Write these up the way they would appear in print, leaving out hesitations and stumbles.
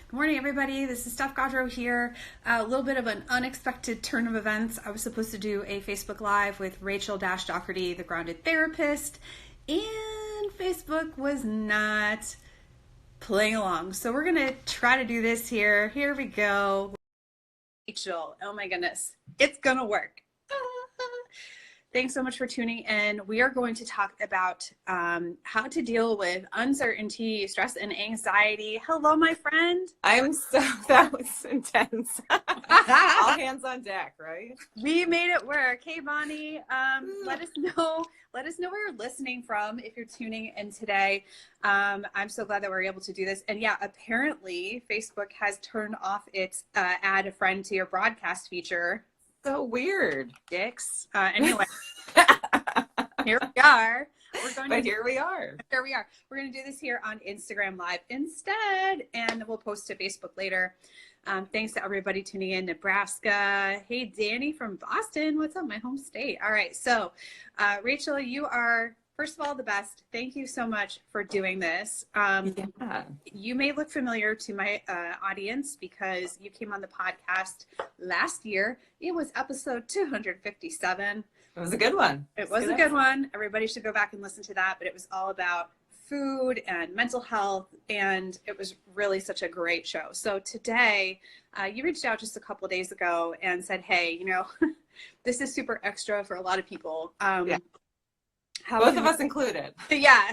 Good morning, everybody. This is Steph Gaudreau here. A little bit of an unexpected turn of events. I was supposed to do a Facebook Live with Rachel Doherty, the grounded therapist, and Facebook was not playing along. So we're going to try to do this here. Here we go. Rachel, oh my goodness, it's going to work. Thanks so much for tuning in. We are going to talk about how to deal with uncertainty, stress, and anxiety. Hello, my friend. That was intense. All hands on deck, right? We made it work. Hey, Bonnie, let us know where you're listening from if you're tuning in today. I'm so glad that we're able to do this. And yeah, apparently Facebook has turned off its add a friend to your broadcast feature. So weird. Dicks. Anyway, here we are. Here we are. We're going to do this here on Instagram Live instead, and we'll post to Facebook later. Thanks to everybody tuning in. Nebraska. Hey, Danny from Boston. What's up, my home state? All right. So, Rachel, you are, first of all, the best. Thank you so much for doing this. You may look familiar to my audience because you came on the podcast last year. It was episode 257. It was a good one. It was a good one. Everybody should go back and listen to that. But it was all about food and mental health, and it was really such a great show. So today, you reached out just a couple of days ago and said, hey, this is super extra for a lot of people. Yeah. Both of us included. Yeah,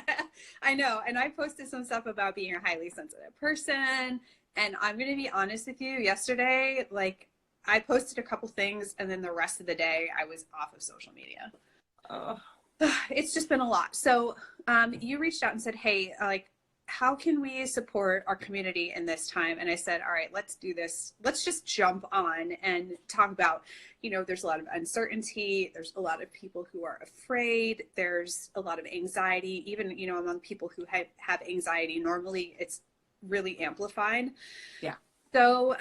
I know. And I posted some stuff about being a highly sensitive person. And I'm going to be honest with you, yesterday, I posted a couple things, and then the rest of the day I was off of social media. Oh. It's just been a lot. So you reached out and said, hey, how can we support our community in this time? And I said, all right, let's do this. Let's just jump on and talk about, there's a lot of uncertainty. There's a lot of people who are afraid. There's a lot of anxiety, even, among people who have anxiety. Normally it's really amplified. Yeah. So,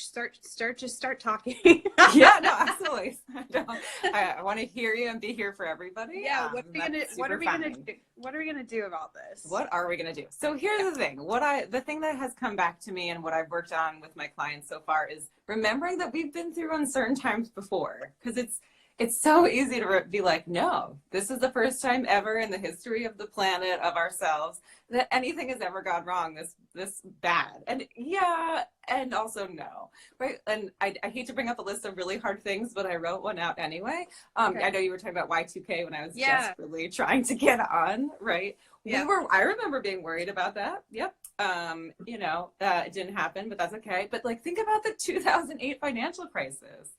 start talking. Yeah, no, absolutely. I want to hear you and be here for everybody. Yeah. What are we gonna do about this? What are we gonna do? So here's the thing. The thing that has come back to me and what I've worked on with my clients so far is remembering that we've been through uncertain times before, because it's so easy to be like, no, this is the first time ever in the history of the planet, of ourselves, that anything has ever gone wrong this bad. And yeah, and also no, right? And I hate to bring up a list of really hard things, but I wrote one out anyway. Okay. I know you were talking about Y2K when I was desperately trying to get on, right? Yeah. I remember being worried about that. Yep. It didn't happen, but that's okay. But think about the 2008 financial crisis.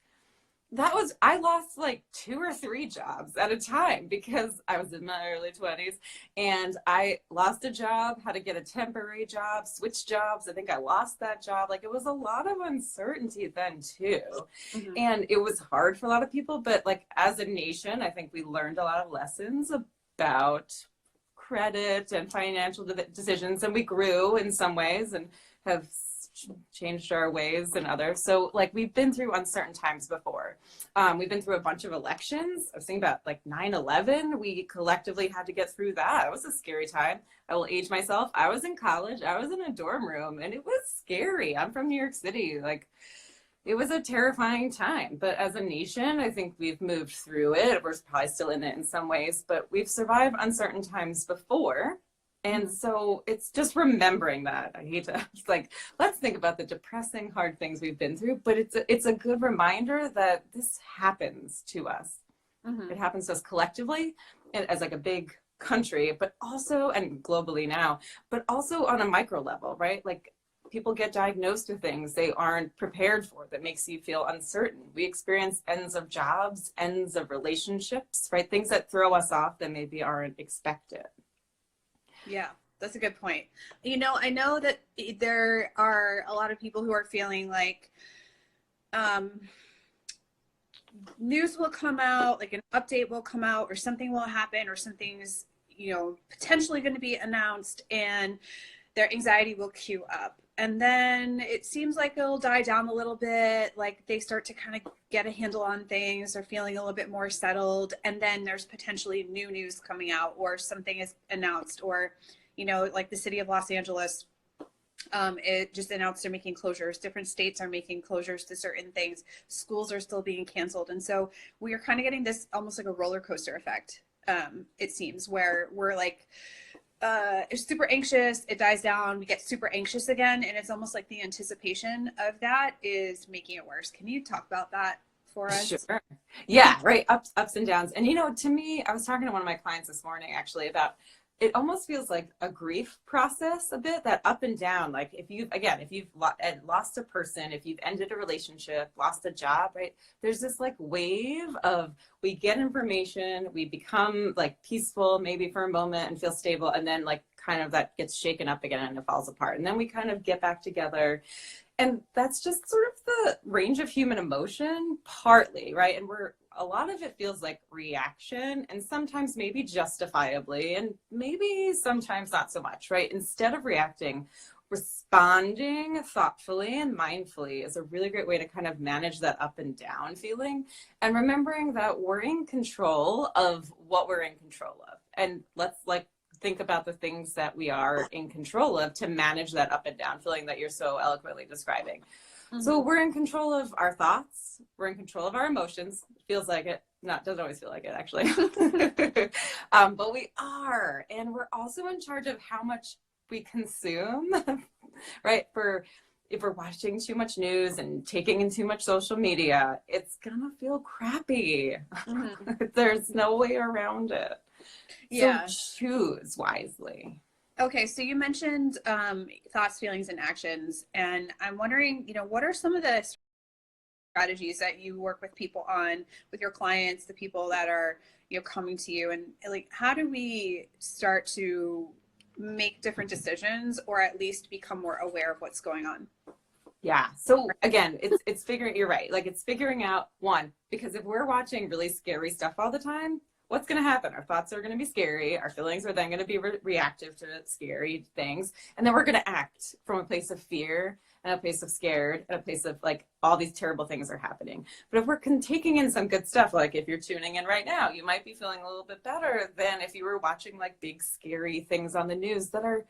I lost 2 or 3 jobs at a time because I was in my early 20s and I lost a job, had to get a temporary job, switch jobs. I think I lost that job. It was a lot of uncertainty then too. Mm-hmm. And it was hard for a lot of people, but as a nation, I think we learned a lot of lessons about credit and financial decisions, and we grew in some ways and have changed our ways and others. So we've been through uncertain times before. We've been through a bunch of elections. I was thinking about 9/11. We collectively had to get through that. It was a scary time. I will age myself. I was in college. I was in a dorm room and it was scary. I'm from New York City. It was a terrifying time, but as a nation, I think we've moved through it. We're probably still in it in some ways, but we've survived uncertain times before. And so it's just remembering that. I hate to, let's think about the depressing, hard things we've been through, but it's a good reminder that this happens to us. Mm-hmm. It happens to us collectively as a big country, but also, and globally now, but also on a micro level, right? People get diagnosed with things they aren't prepared for that makes you feel uncertain. We experience ends of jobs, ends of relationships, right? Things that throw us off that maybe aren't expected. Yeah, that's a good point. I know that there are a lot of people who are feeling news will come out, an update will come out, or something will happen, or something's, potentially going to be announced, and their anxiety will queue up. And then it seems like it'll die down a little bit, they start to kind of get a handle on things, or feeling a little bit more settled. And then there's potentially new news coming out, or something is announced, or, the city of Los Angeles It just announced they're making closures. Different states are making closures to certain things. Schools are still being canceled. And so we are kind of getting this almost like a roller coaster effect, it seems, where we're like, super anxious, it dies down, we get super anxious again. And it's almost like the anticipation of that is making it worse. Can you talk about that for us? Sure. Yeah, right. Ups and downs. And to me, I was talking to one of my clients this morning actually about it almost feels like a grief process a bit, that up and down. Like if you've lost a person, if you've ended a relationship, lost a job, right? There's this like wave of, we get information, we become like peaceful maybe for a moment and feel stable. And then like kind of that gets shaken up again and it falls apart. And then we kind of get back together. And that's just sort of the range of human emotion, partly, right? And a lot of it feels like reaction, and sometimes maybe justifiably, and maybe sometimes not so much, right? Instead of reacting, responding thoughtfully and mindfully is a really great way to kind of manage that up and down feeling. And remembering that we're in control of what we're in control of. And let's think about the things that we are in control of to manage that up and down feeling that you're so eloquently describing. Mm-hmm. So we're in control of our thoughts. We're in control of our emotions. Feels like it. Doesn't always feel like it, actually. But we are. And we're also in charge of how much we consume, right? If we're watching too much news and taking in too much social media, it's going to feel crappy. Mm-hmm. There's no way around it. Yeah. So choose wisely. Okay, so you mentioned thoughts, feelings, and actions, and I'm wondering, what are some of the strategies that you work with people on, with your clients, the people that are, coming to you, and like, how do we start to make different decisions, or at least become more aware of what's going on? Yeah. So again, it's figuring, you're right. Like it's figuring out one, because if we're watching really scary stuff all the time, what's going to happen? Our thoughts are going to be scary. Our feelings are then going to be reactive to scary things. And then we're going to act from a place of fear and a place of scared and a place of like all these terrible things are happening. But if we're taking in some good stuff, like if you're tuning in right now, you might be feeling a little bit better than if you were watching like big scary things on the news that are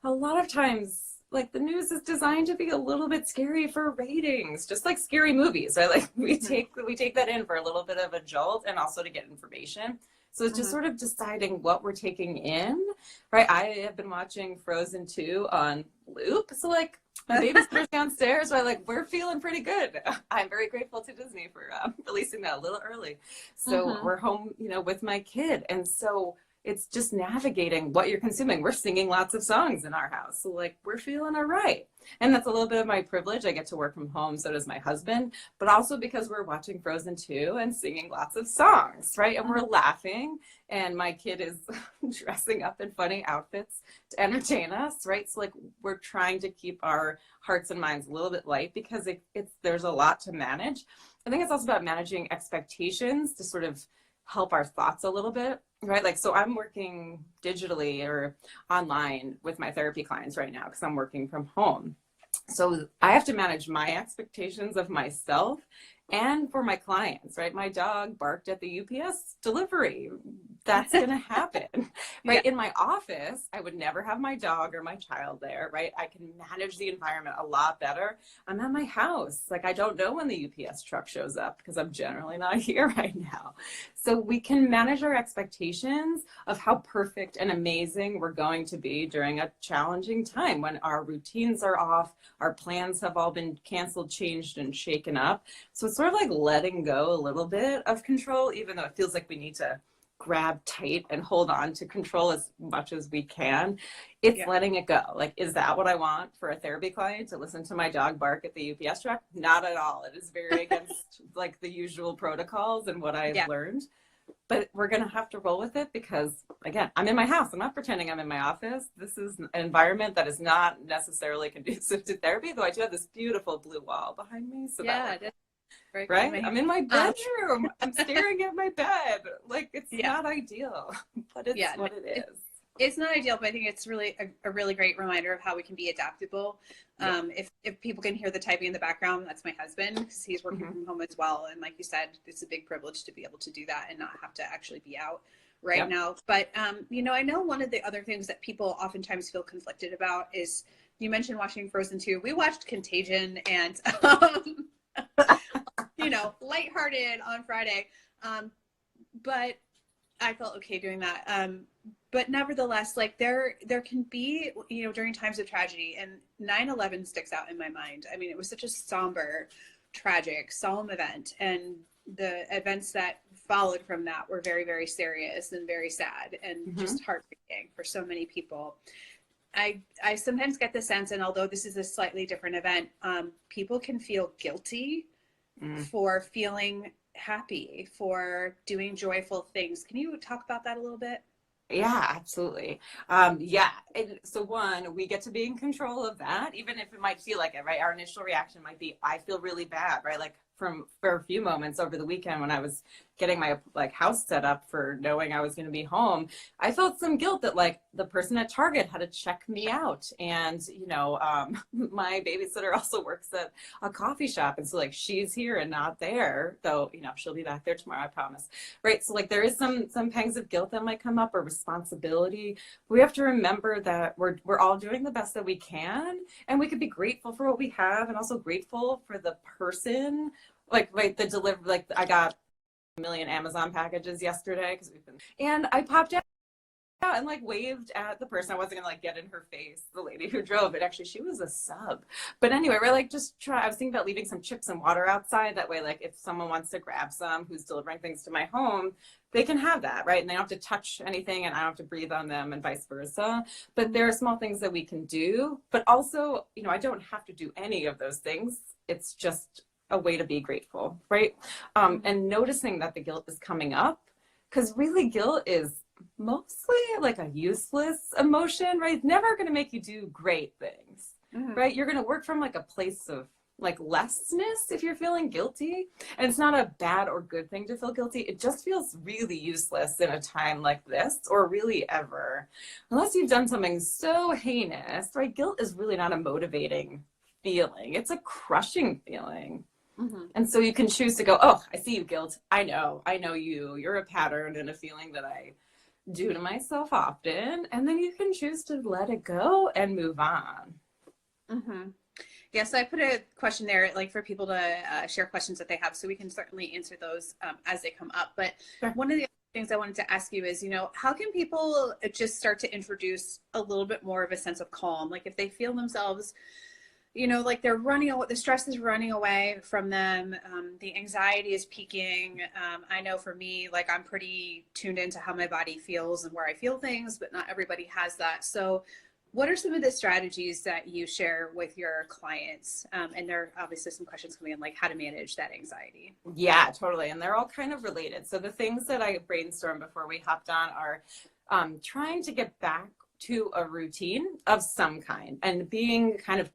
a lot of times, like the news is designed to be a little bit scary for ratings, just like scary movies, right? Like we take that in for a little bit of a jolt and also to get information. So it's just sort of deciding what we're taking in, right? I have been watching Frozen 2 on loop. So like my babysitter's downstairs, right? Like we're feeling pretty good. I'm very grateful to Disney for releasing that a little early. So we're home, with my kid. And so it's just navigating what you're consuming. We're singing lots of songs in our house. So like, we're feeling all right. And that's a little bit of my privilege. I get to work from home. So does my husband, but also because we're watching Frozen 2 and singing lots of songs, right? And we're laughing, and my kid is dressing up in funny outfits to entertain us, right? So like, we're trying to keep our hearts and minds a little bit light because there's a lot to manage. I think it's also about managing expectations to sort of help our thoughts a little bit, right? Like, so I'm working digitally or online with my therapy clients right now because I'm working from home. So I have to manage my expectations of myself and for my clients, right? My dog barked at the UPS delivery. That's going to happen, right? Yeah. In my office, I would never have my dog or my child there, right? I can manage the environment a lot better. I'm at my house. Like, I don't know when the UPS truck shows up because I'm generally not here right now. So we can manage our expectations of how perfect and amazing we're going to be during a challenging time when our routines are off, our plans have all been canceled, changed, and shaken up. So it's sort of like letting go a little bit of control, even though it feels like we need to grab tight and hold on to control as much as we can. It's letting it go. Like, is that what I want for a therapy client, to listen to my dog bark at the UPS truck? Not at all. It is very against like the usual protocols and what I've learned. But we're going to have to roll with it because, again, I'm in my house. I'm not pretending I'm in my office. This is an environment that is not necessarily conducive to therapy, though I do have this beautiful blue wall behind me. So that's right? I'm in my bedroom. I'm staring at my bed. Like, it's not ideal, but it's what it is. It's not ideal, but I think it's really a really great reminder of how we can be adaptable. If people can hear the typing in the background, that's my husband, because he's working from home as well. And like you said, it's a big privilege to be able to do that and not have to actually be out now. But, I know one of the other things that people oftentimes feel conflicted about is you mentioned watching Frozen 2. We watched Contagion and, you know, lighthearted on Friday. But I felt okay doing that. But nevertheless, like there can be, you know, during times of tragedy, and 9/11 sticks out in my mind. I mean, it was such a somber, tragic, solemn event. And the events that followed from that were very, very serious and very sad and just heartbreaking for so many people. I sometimes get the sense, and although this is a slightly different event, people can feel guilty for feeling happy, for doing joyful things. Can you talk about that a little bit? Yeah, absolutely. Yeah. And so one, we get to be in control of that, even if it might feel like it, right? Our initial reaction might be, I feel really bad, right? Like for a few moments over the weekend when I was getting my like house set up for knowing I was going to be home, I felt some guilt that like the person at Target had to check me out. And, you know, my babysitter also works at a coffee shop. And so like, she's here and not there, though, you know, she'll be back there tomorrow, I promise. Right. So like, there is some pangs of guilt that might come up, or responsibility. We have to remember that we're all doing the best that we can, and we could be grateful for what we have, and also grateful for the person. Like the deliver, like I got a million Amazon packages yesterday because and I popped out and like waved at the person. I wasn't gonna like get in her face, the lady who drove it. Actually, she was a sub. But anyway, we're like just try. I was thinking about leaving some chips and water outside. That way, like if someone wants to grab some who's delivering things to my home, they can have that, right? And they don't have to touch anything, and I don't have to breathe on them, and vice versa. But there are small things that we can do. But also, you know, I don't have to do any of those things. It's just a way to be grateful, right? And noticing that the guilt is coming up, because really guilt is mostly like a useless emotion, right? It's never going to make you do great things, right? You're going to work from like a place of like lessness if you're feeling guilty. And it's not a bad or good thing to feel guilty. It just feels really useless in a time like this, or really ever, unless you've done something so heinous, right? Guilt is really not a motivating feeling. It's a crushing feeling. And so you can choose to go, oh, I see you, guilt. I know you. You're a pattern and a feeling that I do to myself often. And then you can choose to let it go and move on. Yeah, so I put a question there, like for people to share questions that they have, so we can certainly answer those as they come up. But one of the other things I wanted to ask you is, you know, how can people just start to introduce a little bit more of a sense of calm? Like if they feel themselves, you know, like they're running away, the stress is running away from them, the anxiety is peaking. I know for me, like I'm pretty tuned into how my body feels and where I feel things, but not everybody has that. So what are some of the strategies that you share with your clients? And there are obviously some questions coming in, like how to manage that anxiety. Yeah, totally. And they're all kind of related. So the things that I brainstormed before we hopped on are trying to get back to a routine of some kind, and being kind of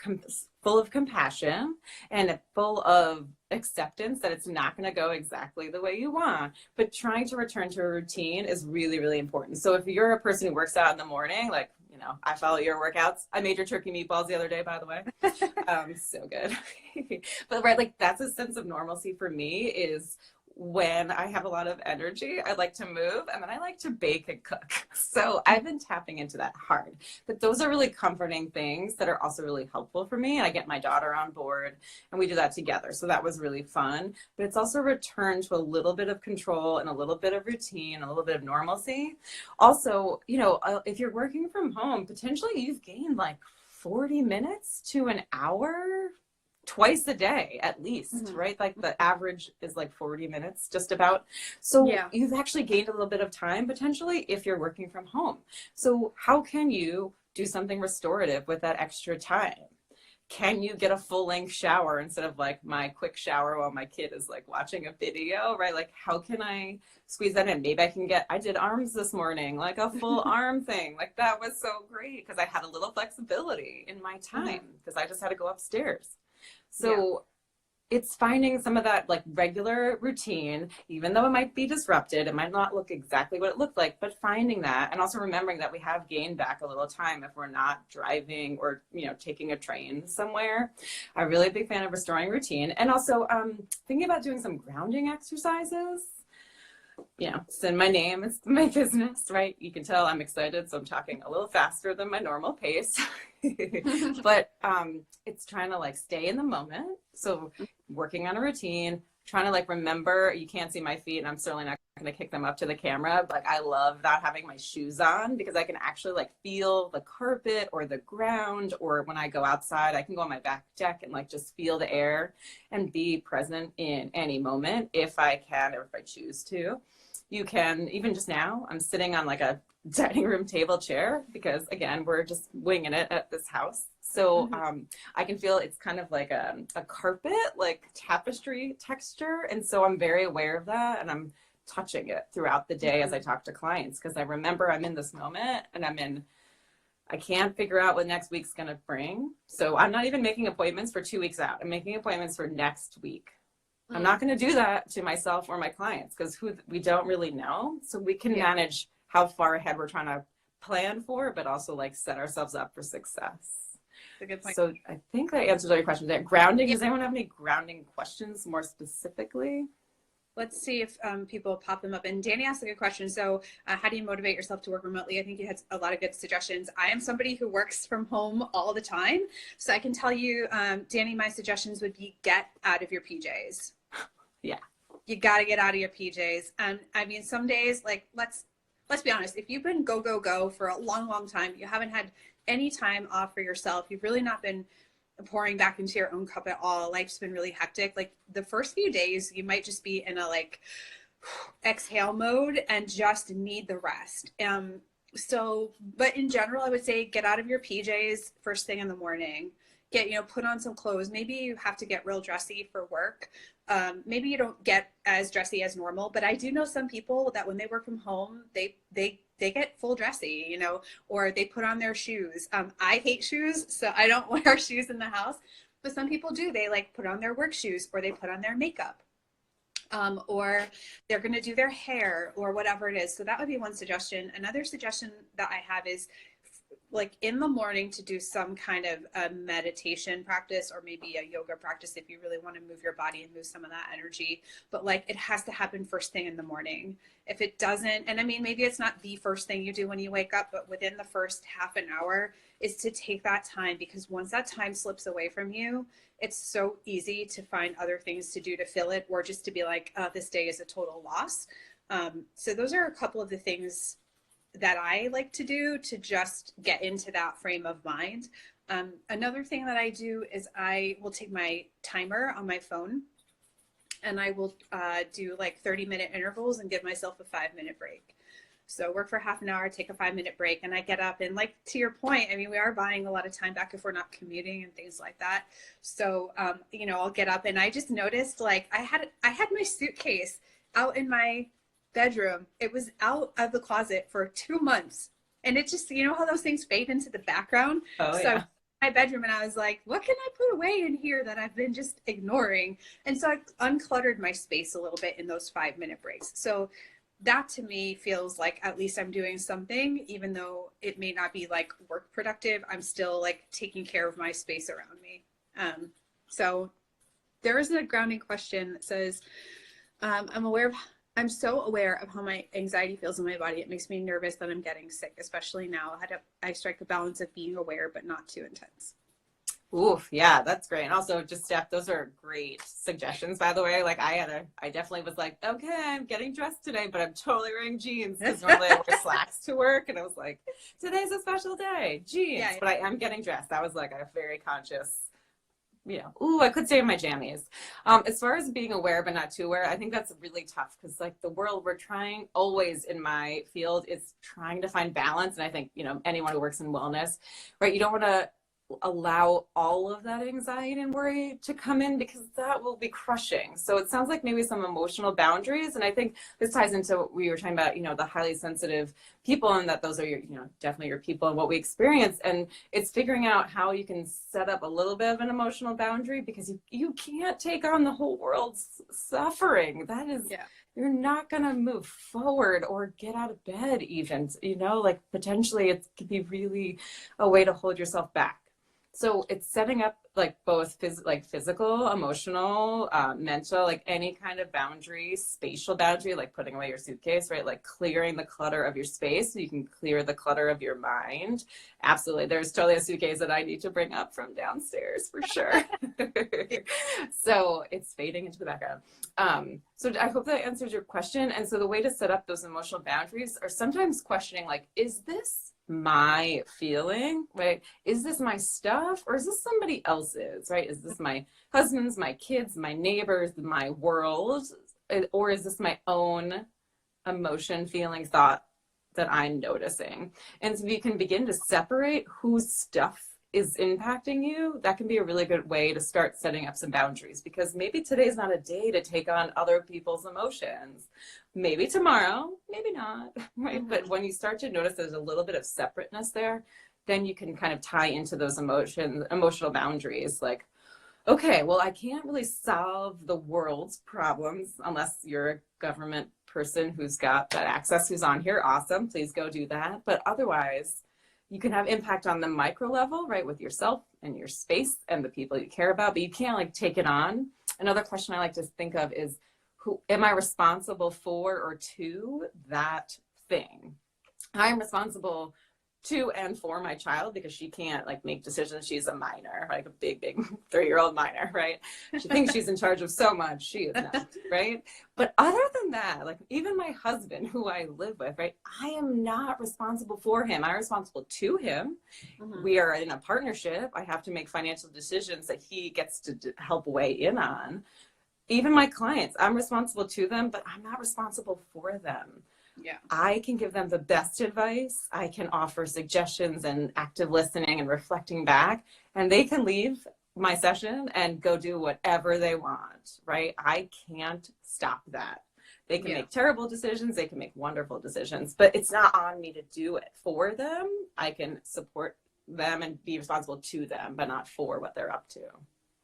full of compassion and full of acceptance that it's not going to go exactly the way you want, but trying to return to a routine is really, really important. So if you're a person who works out in the morning, like, you know, I follow your workouts. I made your turkey meatballs the other day, by the way. So good. But right, like that's a sense of normalcy for me, is when I have a lot of energy, I like to move, and then I like to bake and cook. So I've been tapping into that hard. But those are really comforting things that are also really helpful for me. And I get my daughter on board and we do that together. So that was really fun. But it's also returned to a little bit of control and a little bit of routine, a little bit of normalcy. Also, you know, if you're working from home, potentially you've gained like 40 minutes to an hour twice a day at least, right? Like the average is like 40 minutes just about. So you've actually gained a little bit of time potentially if you're working from home. So how can you do something restorative with that extra time? Can you get a full length shower instead of like my quick shower while my kid is like watching a video, right? Like how can I squeeze that in? Maybe I did arms this morning, like a full arm thing. Like that was so great because I had a little flexibility in my time because I just had to go upstairs. So it's finding some of that like regular routine, even though it might be disrupted, it might not look exactly what it looked like, but finding that, and also remembering that we have gained back a little time if we're not driving or, you know, taking a train somewhere. I'm really a big fan of restoring routine, and also thinking about doing some grounding exercises. So my name is my business, right? You can tell I'm excited, so I'm talking a little faster than my normal pace. But it's trying to like stay in the moment. So working on a routine, trying to like remember, you can't see my feet and I'm certainly not going to kick them up to the camera. But I love not having my shoes on because I can actually like feel the carpet or the ground, or when I go outside, I can go on my back deck and like just feel the air and be present in any moment if I can or if I choose to. You can, even just now, I'm sitting on like a dining room table chair because again, we're just winging it at this house. So I can feel it's kind of like a carpet, like tapestry texture. And so I'm very aware of that. And I'm touching it throughout the day as I talk to clients, because I remember I'm in this moment and I can't figure out what next week's going to bring. So I'm not even making appointments for 2 weeks out. I'm making appointments for next week. I'm not going to do that to myself or my clients because we don't really know. So we can manage how far ahead we're trying to plan for, but also like set ourselves up for success. That's a good point. So I think that answers all your questions there. Grounding, does anyone have any grounding questions more specifically? Let's see if people pop them up. And Danny asked a good question. So how do you motivate yourself to work remotely? I think you had a lot of good suggestions. I am somebody who works from home all the time. So I can tell you, Danny, my suggestions would be get out of your PJs. Yeah. You got to get out of your PJs. And I mean, some days, like, let's be honest, if you've been go for a long time, you haven't had any time off for yourself, you've really not been pouring back into your own cup at all, life's been really hectic, like the first few days you might just be in a like exhale mode and just need the rest. But in general, I would say get out of your PJs first thing in the morning. Put on some clothes. Maybe you have to get real dressy for work. Maybe you don't get as dressy as normal, but I do know some people that when they work from home, they get full dressy, or they put on their shoes. I hate shoes, so I don't wear shoes in the house, but some people do. They like put on their work shoes, or they put on their makeup, or they're going to do their hair or whatever it is. So that would be one suggestion. Another suggestion that I have is like in the morning to do some kind of a meditation practice or maybe a yoga practice if you really want to move your body and move some of that energy. But like it has to happen first thing in the morning. If it doesn't, and I mean, maybe it's not the first thing you do when you wake up, but within the first half an hour is to take that time, because once that time slips away from you, it's so easy to find other things to do to fill it, or just to be like, this day is a total loss. So those are a couple of the things that I like to do to just get into that frame of mind. Another thing that I do is I will take my timer on my phone and I will do like 30-minute intervals and give myself a 5-minute break. So work for half an hour, take a 5-minute break, and I get up. And like to your point, I mean, we are buying a lot of time back if we're not commuting and things like that. So, I'll get up, and I just noticed like I had my suitcase out in my bedroom. It was out of the closet for 2 months, and it just, how those things fade into the background. Oh, so yeah. My bedroom, and I was like, what can I put away in here that I've been just ignoring? And so I uncluttered my space a little bit in those 5-minute breaks. So that to me feels like at least I'm doing something, even though it may not be like work productive. I'm still like taking care of my space around me. So there is a grounding question that says, I'm so aware of how my anxiety feels in my body. It makes me nervous that I'm getting sick, especially now. I strike a balance of being aware, but not too intense. Oof, yeah, that's great. And also just Steph, those are great suggestions, by the way. Like I definitely was like, okay, I'm getting dressed today, but I'm totally wearing jeans because normally I wear slacks to work. And I was like, today's a special day, jeans. Yeah. But I am getting dressed. That was like a very conscious, I could say in my jammies. As far as being aware but not too aware, I think that's really tough because like the world we're trying always in my field is trying to find balance. And I think, anyone who works in wellness, right, you don't want to allow all of that anxiety and worry to come in because that will be crushing. So it sounds like maybe some emotional boundaries. And I think this ties into what we were talking about, the highly sensitive people, and that those are your, definitely your people and what we experience. And it's figuring out how you can set up a little bit of an emotional boundary, because you can't take on the whole world's suffering. That is, you're not going to move forward or get out of bed even, like potentially it could be really a way to hold yourself back. So it's setting up like both physical, emotional, mental, like any kind of boundary, spatial boundary, like putting away your suitcase, right? Like clearing the clutter of your space so you can clear the clutter of your mind. Absolutely. There's totally a suitcase that I need to bring up from downstairs for sure. So it's fading into the background. So I hope that answers your question. And so the way to set up those emotional boundaries are sometimes questioning, like, is this my feeling, right? Is this my stuff, or is this somebody else's, right? Is this my husband's, my kids, my neighbors, my world, or is this my own emotion, feeling, thought that I'm noticing? And so if you can begin to separate whose stuff is impacting you, that can be a really good way to start setting up some boundaries, because maybe today's not a day to take on other people's emotions. Maybe tomorrow, maybe not, right? Mm-hmm. But when you start to notice there's a little bit of separateness there, then you can kind of tie into those emotional boundaries. Like, okay, well, I can't really solve the world's problems unless you're a government person who's got that access, who's on here. Awesome, please go do that. But otherwise, you can have impact on the micro level, right, with yourself and your space and the people you care about, but you can't like take it on. Another question I like to think of is, who am I responsible for or to that thing? I'm responsible to and for my child because she can't like make decisions. She's a minor, like a big 3-year-old minor, right? She thinks she's in charge of so much. She is not, right? But other than that, like even my husband, who I live with, right? I am not responsible for him. I'm responsible to him. Mm-hmm. We are in a partnership. I have to make financial decisions that he gets to help weigh in on. Even my clients, I'm responsible to them, but I'm not responsible for them. Yeah, I can give them the best advice. I can offer suggestions and active listening and reflecting back, and they can leave my session and go do whatever they want, right? I can't stop that. They can make terrible decisions. They can make wonderful decisions, but it's not on me to do it for them. I can support them and be responsible to them, but not for what they're up to.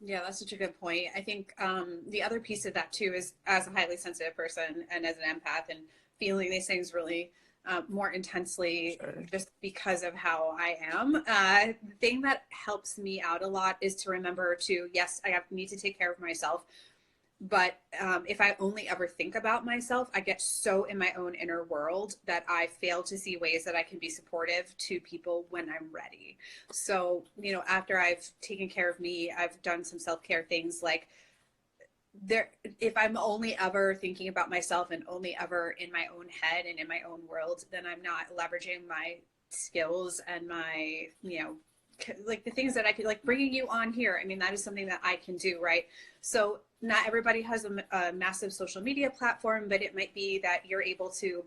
Yeah, that's such a good point. I think the other piece of that too is, as a highly sensitive person and as an empath and feeling these things really more intensely, sure, just because of how I am. The thing that helps me out a lot is to remember to, yes, I need to take care of myself. But if I only ever think about myself, I get so in my own inner world that I fail to see ways that I can be supportive to people when I'm ready. So, you know, after I've taken care of me, I've done some self-care things like, if I'm only ever thinking about myself and only ever in my own head and in my own world, then I'm not leveraging my skills and my, you know, like the things that I could, like bringing you on here. I mean, that is something that I can do, right? So not everybody has a massive social media platform, but it might be that you're able to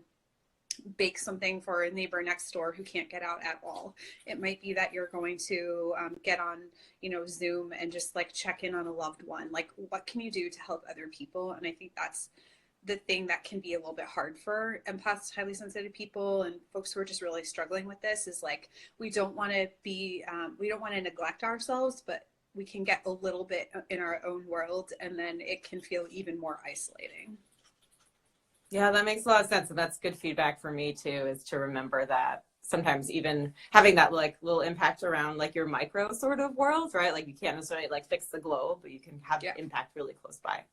bake something for a neighbor next door who can't get out at all. It might be that you're going to get on, you know, Zoom and just like check in on a loved one. Like, what can you do to help other people? And I think that's the thing that can be a little bit hard for empaths, highly sensitive people, and folks who are just really struggling with this is like, we don't want to be, we don't want to neglect ourselves, but we can get a little bit in our own world, and then it can feel even more isolating. Yeah, that makes a lot of sense. And that's good feedback for me too, is to remember that sometimes even having that like little impact around like your micro sort of world, right? Like you can't necessarily like fix the globe, but you can have impact really close by.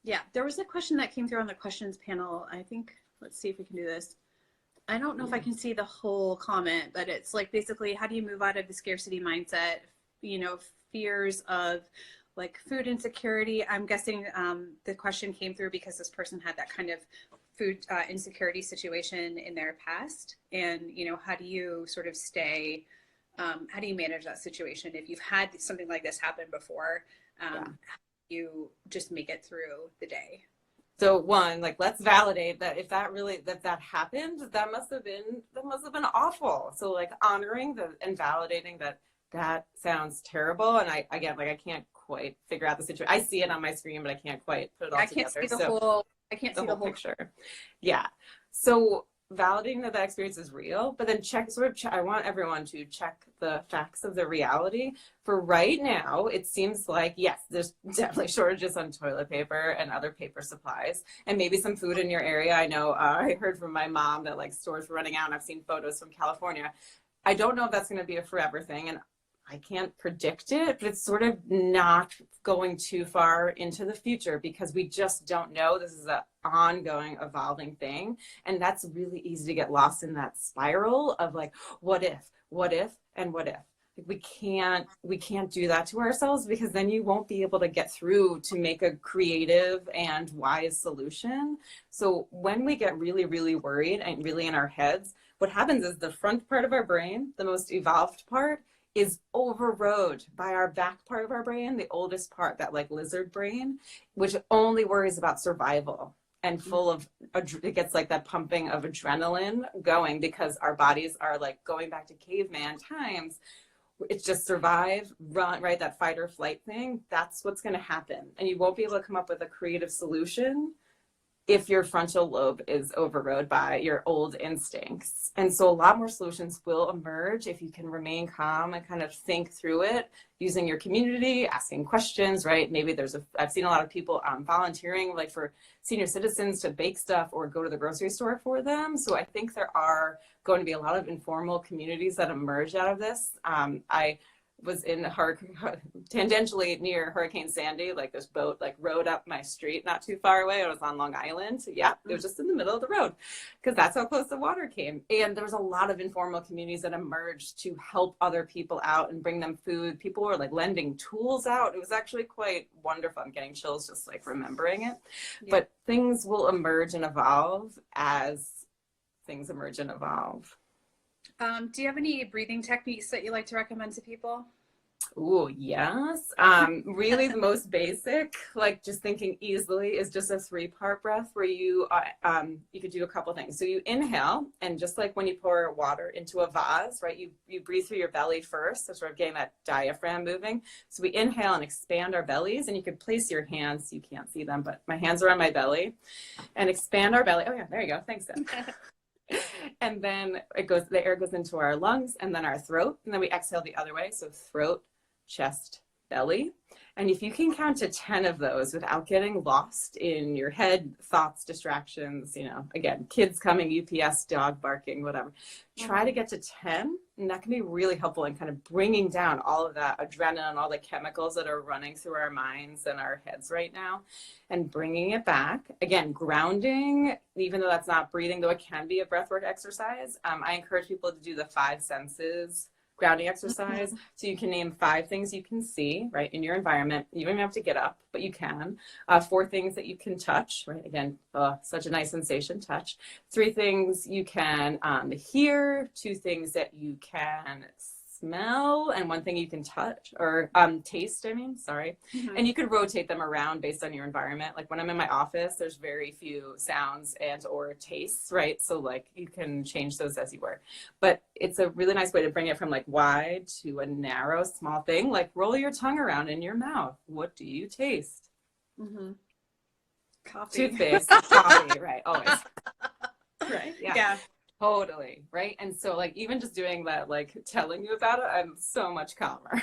Yeah, there was a question that came through on the questions panel. I think, let's see if we can do this. I don't know if I can see the whole comment, but it's like basically, how do you move out of the scarcity mindset? You know, fears of like food insecurity. I'm guessing the question came through because this person had that kind of food insecurity situation in their past. And, you know, how do you sort of stay, how do you manage that situation? If you've had something like this happen before, how do you just make it through the day? So one, like, let's validate that if that really, that happened, that must have been awful. So like honoring and validating that sounds terrible. And I can't quite figure out the situation. I see it on my screen, but I can't quite put it all together. I can't see the whole picture. Yeah. So validating that experience is real, but then I want everyone to check the facts of the reality. For right now, it seems like, yes, there's definitely shortages on toilet paper and other paper supplies, and maybe some food in your area. I know I heard from my mom that like stores were running out, and I've seen photos from California. I don't know if that's going to be a forever thing, and I can't predict it, but it's sort of not going too far into the future because we just don't know. This is an ongoing, evolving thing. And that's really easy to get lost in that spiral of like, what if, and what if. We can't do that to ourselves, because then you won't be able to get through to make a creative and wise solution. So when we get really, really worried and really in our heads, what happens is the front part of our brain, the most evolved part, is overrode by our back part of our brain, the oldest part, that like lizard brain, which only worries about survival and full of, it gets like that pumping of adrenaline going because our bodies are like going back to caveman times. It's just survive, run, right? That fight or flight thing. That's what's going to happen. And you won't be able to come up with a creative solution if your frontal lobe is overrode by your old instincts. And so a lot more solutions will emerge if you can remain calm and kind of think through it using your community, asking questions, right? Maybe I've seen a lot of people volunteering like for senior citizens to bake stuff or go to the grocery store for them. So I think there are going to be a lot of informal communities that emerge out of this. I was in tangentially near Hurricane Sandy, like this boat like rode up my street not too far away. I was on Long Island. So yeah, it was just in the middle of the road because that's how close the water came. And there was a lot of informal communities that emerged to help other people out and bring them food. People were like lending tools out. It was actually quite wonderful. I'm getting chills just like remembering it. Yeah. But things will emerge and evolve as things emerge and evolve. Do you have any breathing techniques that you like to recommend to people? Oh, yes. Really the most basic, like just thinking easily, is just a 3-part breath where you could do a couple things. So you inhale, and just like when you pour water into a vase, right, you breathe through your belly first, so sort of getting that diaphragm moving. So we inhale and expand our bellies, and you could place your hands, you can't see them, but my hands are on my belly, and expand our belly. Oh yeah, there you go. Thanks, Steph. And then the air goes into our lungs and then our throat, and then we exhale the other way. So throat, chest, belly. And if you can count to 10 of those without getting lost in your head, thoughts, distractions, again, kids coming, UPS, dog barking, whatever, try to get to 10. And that can be really helpful in kind of bringing down all of that adrenaline, all the chemicals that are running through our minds and our heads right now, and bringing it back. Again, grounding, even though that's not breathing, though it can be a breathwork exercise. I encourage people to do the 5 senses grounding exercise. So you can name 5 things you can see, right, in your environment. You don't even have to get up, but you can. 4 things that you can touch, right? Again, such a nice sensation, touch. 3 things you can hear, 2 things that you can smell, and 1 thing you can touch or taste, sorry. Mm-hmm. And you could rotate them around based on your environment. Like when I'm in my office, there's very few sounds and or tastes, right? So like you can change those as you were. But it's a really nice way to bring it from like wide to a narrow, small thing. Like roll your tongue around in your mouth. What do you taste? Mm-hmm. Coffee. Toothpaste. Coffee, right, always. Right? Yeah. Totally, right? And so like even just doing that, like telling you about it, I'm so much calmer.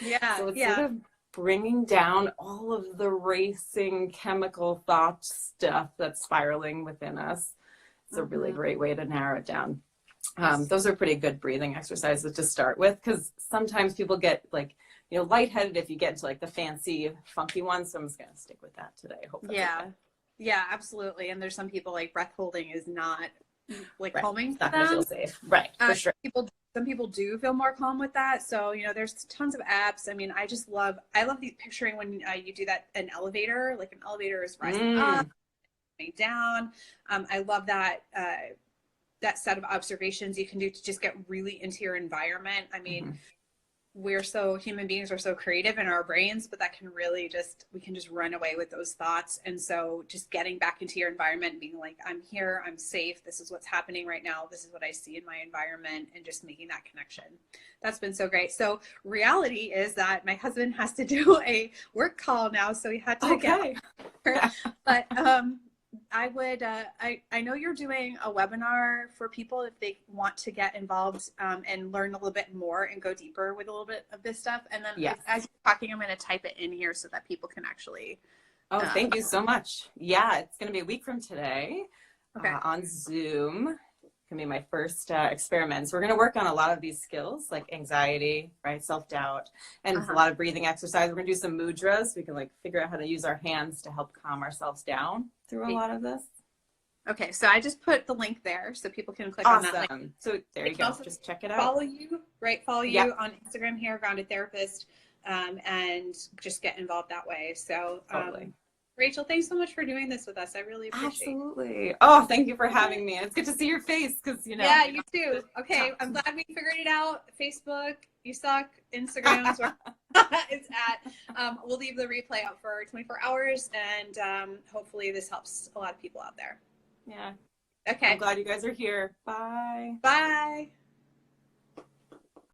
Yeah. So it's sort of bringing down all of the racing chemical thought stuff that's spiraling within us. It's a really great way to narrow it down. Those are pretty good breathing exercises to start with, because sometimes people get like, lightheaded if you get into like the fancy, funky ones. So I'm just going to stick with that today. Hopefully. Yeah. Okay. Yeah, absolutely. And there's some people like breath holding is not like right. calming for them. Feel safe. Right. For sure. Some people do feel more calm with that. So, there's tons of apps. I mean, I love the picturing when you do that, an elevator, like an elevator is rising up, coming down. I love that, that set of observations you can do to just get really into your environment. I mean, human beings are so creative in our brains, but that can really we can just run away with those thoughts. And so just getting back into your environment and being like, I'm here, I'm safe. This is what's happening right now. This is what I see in my environment, and just making that connection. That's been so great. So reality is that my husband has to do a work call now. So he had to get her. But, I would, I know you're doing a webinar for people if they want to get involved and learn a little bit more and go deeper with a little bit of this stuff. And then as you're talking, I'm going to type it in here so that people can actually. Oh, thank you so much. Yeah, it's going to be a week from today on Zoom. can be my first experiments. We're going to work on a lot of these skills like anxiety, right? Self-doubt, and a lot of breathing exercise. We're going to do some mudras. We can like figure out how to use our hands to help calm ourselves down through a lot of this. Okay, so I just put the link there so people can click on that link. So there you go. Just check it out. Follow you, right? Follow you on Instagram here, Grounded Therapist, and just get involved that way. So totally. Rachel, thanks so much for doing this with us. I really appreciate it. Absolutely. Oh, thank you for having me. It's good to see your face because, you know. Yeah, you too. Okay, I'm glad we figured it out. Facebook, you suck. Instagram is where it's at. We'll leave the replay out for 24 hours, and hopefully this helps a lot of people out there. Yeah. Okay. I'm glad you guys are here. Bye. Bye.